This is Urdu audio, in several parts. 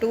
2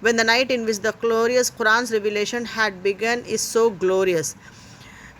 When the night in which the glorious Quran's revelation had begun is so glorious,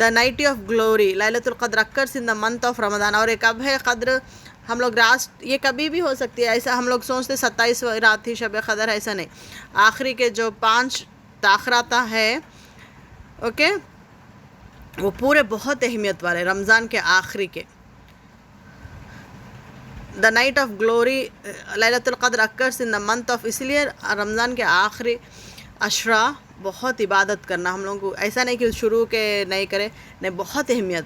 the night of glory لیلۃ القدر occurs in the month of Ramzan. اور یہ کب ہے قدر؟ ہم لوگ یہ کبھی بھی ہو سکتی ہے. ایسا ہم لوگ سوچتے 27 رات تھی شب قدر، ایسا نہیں. آخری کے جو 5 تاخرات ہے اوکے وہ پورے بہت اہمیت والے رمضان کے آخری کے. دا نائٹ آف گلوری لیلۃ القدر occurs in the month of, اس لیے رمضان کے آخری عشرہ بہت عبادت کرنا ہم لوگوں کو. ایسا نہیں کہ شروع کے نہیں کرے، نہیں، بہت اہمیت.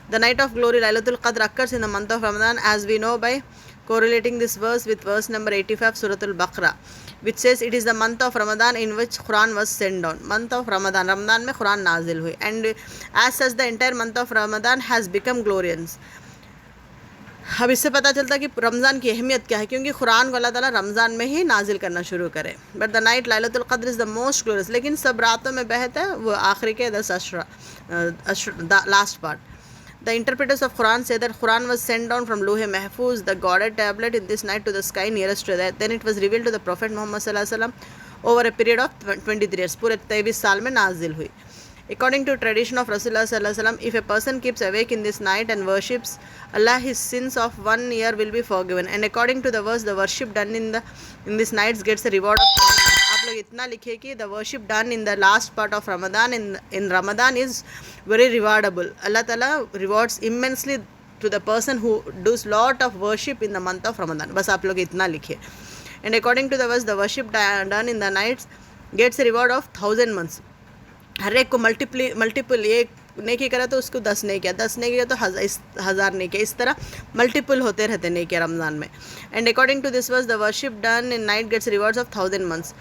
The night of glory Laylatul Qadr occurs in the month of Ramadan, as we know by correlating this verse with verse number 85 Surah Al-Baqarah, which says it is the month of Ramadan in which Quran was sent down. Month of Ramadan میں قرآن نازل ہوئی. And as such the entire month of Ramadan has become glorious. اب اس سے پتہ چلتا کہ رمضان کی اہمیت کیا ہے، کیونکہ قرآن کو اللہ تعالیٰ رمضان میں ہی نازل کرنا شروع کرے. بٹ دا نائٹ لیلۃ القدر از دا موسٹ گلوریس، لیکن سب راتوں میں بہت ہے وہ آخری کے 10 عشرہ last part. The interpreters of Quran say that Quran was sent down from Luh Mahfuz, the guarded tablet, in this night to the sky nearest to that. Then it was revealed to the Prophet Muhammad sallallahu alaihi wasallam over a period of 23 years. پورے 23 سال میں نازل ہوئی. According to tradition of Rasulullah sallallahu alaihi wasallam, if a person keeps awake in this night and worships Allah, his sins of 1 year will be forgiven. And according to the verse, the worship done in this night gets a reward of 1,000. آپ لوگ اتنا لکھے کہ the worship done in the last part of Ramadan in Ramadan is very rewardable. Allah Ta'ala rewards immensely to the person who does lot of worship in the month of Ramadan. بس آپ لوگ اتنا لکھے. And according to the verse, the worship done in the nights gets a reward of 1,000 months. ہر ایک کو ملٹیپل ایک نیکی کرا تو اس کو 10 نیکیاں، 10 نیکیاں تو 1000 نیکیاں، اس طرح ملٹیپل ہوتے رہتے نیکیاں رمضان میں. And according to this verse, the worship done in night gets rewards of 1,000 months.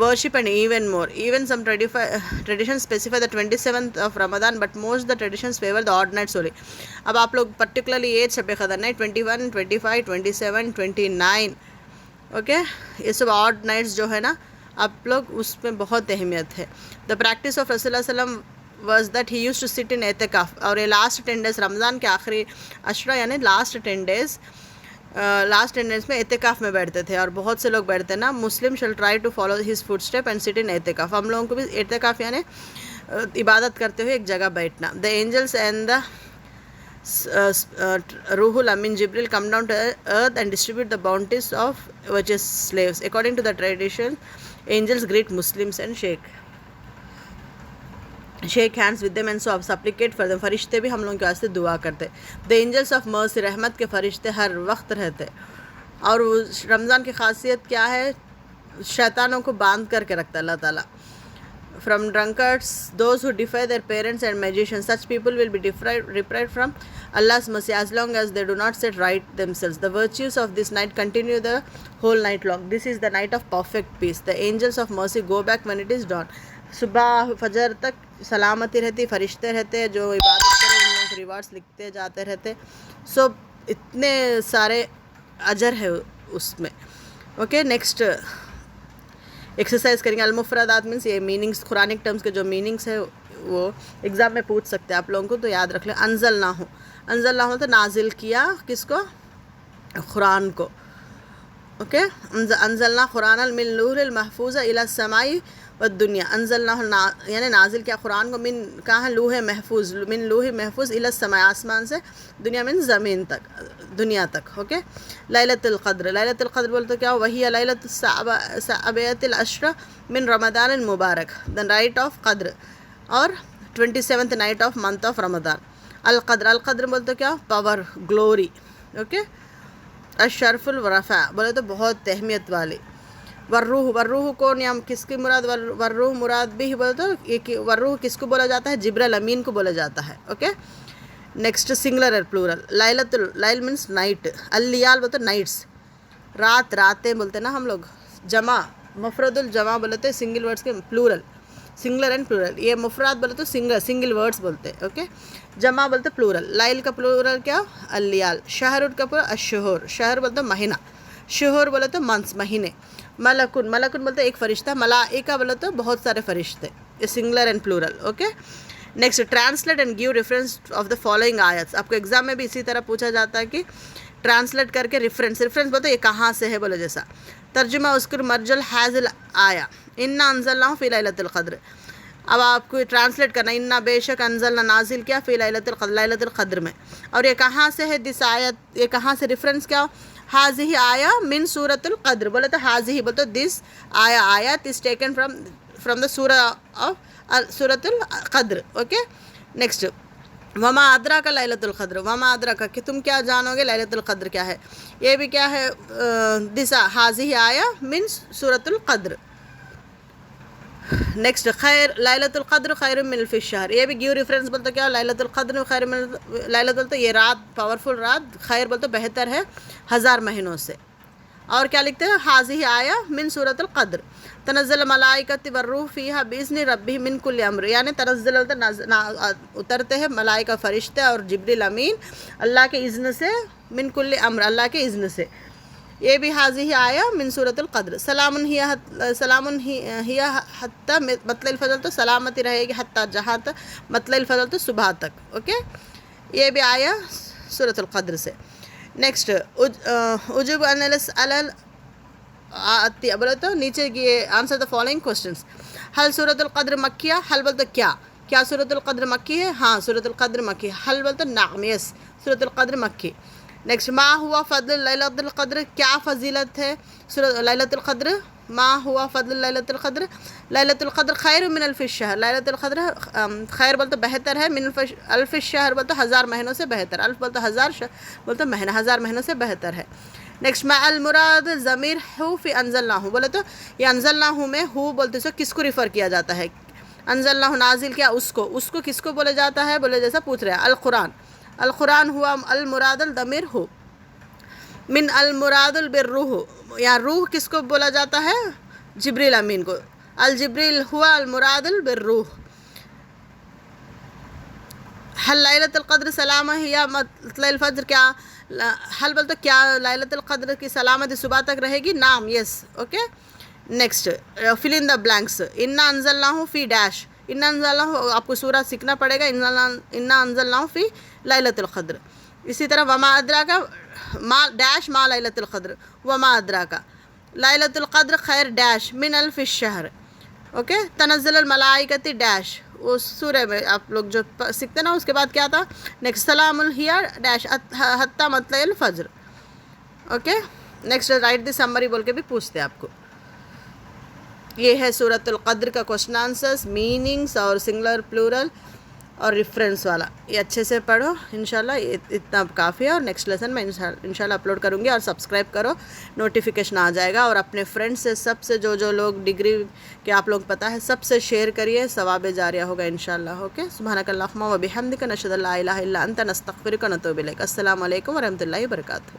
Worship and even more. Even some traditions specify the 27th of Ramadan, but most the traditions favor the odd nights only. اب آپ لوگ پرٹیکولرلی یہ شب قدر نائٹ 21, 25, 27, 29 اوکے یہ سب آڈ نائٹس جو ہے نا آپ لوگ اس میں بہت اہمیت ہے. دا پریکٹس آف رسول اللہ صلی اللہ علیہ وسلم was that he used to sit in اعتکاف. اور یہ لاسٹ 10 days رمضان کے آخری عشرہ یعنی لاسٹ 10 days میں اعتکاف میں بیٹھتے تھے. اور بہت سے لوگ بیٹھتے ہیں نا. Muslim shall try to follow his footstep and sit in اعتکاف. ہم لوگوں کو بھی اعتکاف یعنی عبادت کرتے ہوئے ایک جگہ بیٹھنا. دا اینجلس اینڈ دا روح الامین جبریل come down to earth and distribute the bounties of virtuous slaves. According to the tradition, angels greet Muslims and shake hands with them and so supplicate for them. فرشتے بھی ہم لوگوں کے واسطے دعا کرتے. The angels of mercy رحمت کے فرشتے ہر وقت رہتے. اور رمضان کی خاصیت کیا ہے؟ شیطانوں کو باندھ کر کے رکھتا اللہ تعالیٰ. From drunkards, those who defy their parents and magicians, such people will be deprived from Allah's mercy as long as they do not set right themselves. The virtues of this night continue the whole night long. This is the night of perfect peace. The angels of mercy go back when it is dawn. صبح فجر تک سلامتی رہتی، فرشتے رہتے جو عبادت کرے ان لوگوں کو ریوارڈس لکھتے جاتے رہتے. سو اتنے سارے اجر ہے اس میں. اوکے نیکسٹ ایکسرسائز کریں گے. المفردات مینس یہ میننگس قرآنک ٹرمز کے جو میننگس ہے وہ ایگزام میں پوچھ سکتے ہیں آپ لوگوں کو تو یاد رکھ لیں. انزلنا ہو تو نازل کیا کس کو؟ قرآن کو. اوکے انزلنا قرآن من لوح المحفوظ الی السماء والدنیا. انزلنا یعنی نازل کیا قرآن کو من کہاں ہے؟ لوح محفوظ، من لوح محفوظ الی السماء آسمان سے، دنیا من زمین تک، دنیا تک. اوکے لیلۃ القدر. لیلۃ القدر بولتے کیا؟ وہی لیلۃ السابعۃ العشرہ من رمضان المبارک، دا نائٹ آف قدر، اور 27th night of month of Ramzan. القدر بولتے کیا؟ Power, glory. اوکے الشرف الرفع بولے تو بہت اہمیت والی. والروح کون یا کس کی مراد؟ والروح مراد بھی بولے تو والروح کس کو بولا جاتا ہے؟ جبریل امین کو بولا جاتا ہے. اوکے نیکسٹ سنگلر اور پلورل. لیل مینس نائٹ. اللیال بولتے نائٹس، راتیں بولتے نا ہم لوگ. جمع مفرد الجمع بولتے سنگل ورڈس کے پلورل، سنگلر اینڈ پلورل. یہ مفراد بولے تو سنگل ورڈس بولتے. اوکے جمع بولتے پلورل. لائل کا پلورل کیا؟ اللیال. شہر کا پلورل الشہور. شہر بولتے مہینہ، شہور بولے تو منتھس مہینے. ملکن بولتے ایک فرشتہ. ملائکہ بولے تو بہت سارے فرشتے. یہ singular and plural. Okay next translate and give reference of the following آیتس. آپ کو ایگزام میں بھی اسی طرح پوچھا جاتا ہے کہ ٹرانسلیٹ کر کے ریفرنس بولتے یہ کہاں سے ہے بولے جیسا. ترجمہ اذکر مرجل حاضل آیا انا انزلناہ فی لیلۃ القدر. اب آپ کو ٹرانسلیٹ کرنا انا بے شک انزلنا نازل کیا فی لیلۃ القدر میں. اور یہ کہاں سے ہے دس آیت، یہ کہاں سے ریفرنس کیا؟ حاضی آیا من سورۃ القدر. بولے تو حاضی بولے تو دس آیت از ٹیکن فرام دا سورۃ القدر. اوکے نیکسٹ وما ادراک لیلۃ القدر. وما ادراک کہ تم کیا جانو گے لیلۃ القدر کیا ہے. یہ بھی کیا ہے دس حاضی آیا من سورۃ القدر. نیکسٹ خیر لیلۃ القدر خیر من الف الشہر. یہ بھی گیو ریفرنس بولتے کیا لیلۃ القدر خیر من لیلۃ بولتے یہ رات پاورفل رات، خیر بولتے بہتر ہے 1000 مہینوں سے. اور کیا لکھتے ہیں حاضی آیا من سورۃ القدر تنزل الملائکۃ والروح فیہا باذن ربہم من کل امر. یعنی تنزل اترتے ہیں ملائکہ فرشتے اور جبریل امین اللہ کے اذن سے، من کل امر اللہ کے اذن سے. یہ بھی حاضی آیا من سورۃ القدر. سلام ہی حتی مطلع الفجر تو سلامتی رہے گی حتی جہاں تک مطلع الفجر تو صبح تک. اوکے یہ بھی آیا سورۃ القدر سے. نیکسٹ اجب بولے تو نیچے یہ آنسر دا فالوئنگ کوشچنس. حل سورۃ القدر مکیہ. حل بولتے کیا سورۃ القدر مکی ہے؟ ہاں سورۃ القدر مکی. حل بولتے نعم یس سورۃ القدر مکی. نیکسٹ ما ہوا فضل لیلۃ القدر. کیا فضیلت ہے لیلۃ القدر؟ ما ہوا فضل لیلۃ القدر. لیلۃ القدر خیر من الف الشہر. لیلۃ القدر خیر بولتے بہتر ہے من الف الشہر بولتے 1000 مہینوں سے بہتر. الف بولتے 1000 بولتے مہینہ 1000 مہینوں سے بہتر ہے. نیکسٹ ما المراد ضمیر ہو فی انزلناہ. بولے تو یہ انزلناہ میں ہو بولتے سو کس کو ریفر کیا جاتا ہے؟ انزلناہ نازل کیا اس کو کس کو بولا جاتا ہے؟ بولے جیسا پوچھ رہے ہیں القرآن. القرآن ہوا المراد الضمیر ہو من المراد بالروح. یا روح کس کو بولا جاتا ہے؟ جبریل امین کو. الجبریل ہوا المراد بالروح. حل لیلۃ القدر سلامہ یا مطلع الفجر. کیا حل بولتے کیا لیلۃ القدر کی سلامتی صبح تک رہے گی؟ نام یس. اوکے نیکسٹ فل ان دا بلینکس. انا انزلناہ فی ڈیش. انا انزلناہ آپ کو سورہ سیکھنا پڑے گا. انا انزلناہ فی لیلۃ القدر. اسی طرح وما ادراک ما ڈیش ما لیلۃ القدر. وما ادراک لیلۃ القدر خیر ڈیش من الف الشہر. اوکے تنزل الملائکۃ ڈیش اس سورہ میں آپ لوگ جو سیکھتے نا اس کے بعد کیا تھا نیکسٹ سلام الہیا ڈیش حتی مطلع الفجر. اوکے نیکسٹ رائٹ دی سمری بول کے بھی پوچھتے ہیں آپ کو. یہ ہے سورۃ القدر کا کوشچن آنسرس، میننگس اور سنگولر پلورل اور ریفرنس والا. یہ اچھے سے پڑھو انشاءاللہ. یہ اتنا کافی ہے. اور نیکسٹ لیسن میں انشاءاللہ اپلوڈ کروں گی. اور سبسکرائب کرو نوٹیفیکیشن آ جائے گا. اور اپنے فرینڈ سے سب سے جو لوگ ڈگری کے آپ لوگ پتہ ہے سب سے شیئر کریے. ثواب جاریہ ہوگا انشاءاللہ. اوکے سبحانک اللہم و بحمدک نشہد ان لا الہ الا انت نستغفرک و نتوب الیک. السلام علیکم ورحمۃ اللہ وبرکاتہ.